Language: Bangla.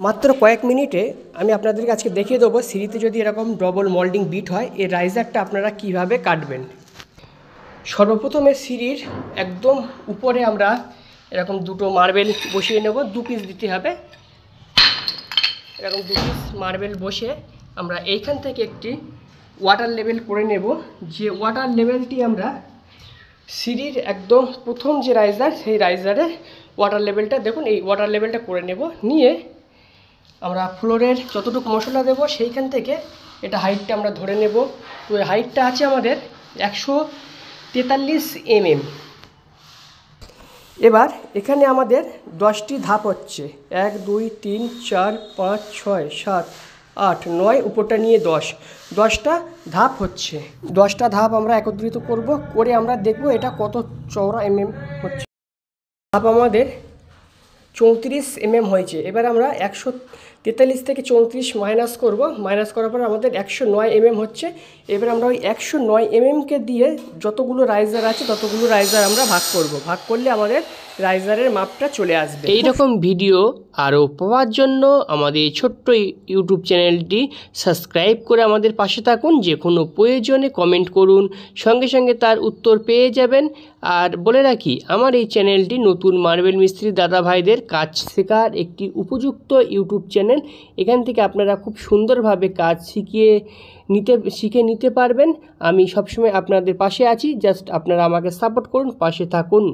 মাত্র কয়েক মিনিটে আমি আপনাদেরকে আজকে দেখিয়ে দেবো সিঁড়িতে যদি এরকম ডবল মোল্ডিং বিট হয় এই রাইজারটা আপনারা কিভাবে কাটবেন। সর্বপ্রথমে সিঁড়ির একদম উপরে আমরা এরকম দুটো মার্বেল বসিয়ে নেব, 2 পিস দিতে হবে। এরকম 2 পিস মার্বেল বসে আমরা এইখান থেকে একটি ওয়াটার লেভেল করে নেব। যে ওয়াটার লেভেলটি আমরা সিঁড়ির একদম প্রথম যে রাইজার সেই রাইজারে ওয়াটার লেভেলটা দেখুন, এই ওয়াটার লেভেলটা করে নেব। নিয়ে আমরা ফ্লোরের যতটুকু মশলা দেব সেইখান থেকে এটা হাইটটা আমরা ধরে নেব। তো এই হাইটটা আছে আমাদের 143 mm। এবার এখানে আমাদের 10টি ধাপ হচ্ছে, 1 2 3 4 5 6 7 8 9, উপরটা নিয়ে 10টা ধাপ হচ্ছে। 10টা ধাপ আমরা একত্রিত করব, করে আমরা দেখব এটা কত চওড়া হচ্ছে। ধাপ আমাদের 34 mm হয়েছে। এবার আমরা 143 থেকে 34 মাইনাস করব, মাইনাস করার পর আমাদের 109 mm হচ্ছে। এবার আমরা ওই 109 mmকে দিয়ে যতগুলো রাইজার আছে ততগুলো রাইজার আমরা ভাগ করব, ভাগ করলে আমাদের রাইজারের মাপটা চলে আসবে। এইরকম ভিডিও আরও পাওয়ার জন্য আমাদের ছোট্ট ইউটিউব চ্যানেলটি সাবস্ক্রাইব করে আমাদের পাশে থাকুন। যে কোনো প্রয়োজনে কমেন্ট করুন, সঙ্গে সঙ্গে তার উত্তর পেয়ে যাবেন। আর বলে রাখি, আমার এই চ্যানেলটি নতুন মার্বেল মিস্ত্রি দাদা ভাইদের কাজ শেখার একটি উপযুক্ত ইউটিউব চ্যানেল। এখান থেকে আপনারা খুব সুন্দরভাবে কাজ শিখে নিতে পারবেন। আমি সবসময় আপনাদের পাশে আছি, জাস্ট আপনারা আমাকে সাপোর্ট করুন, পাশে থাকুন।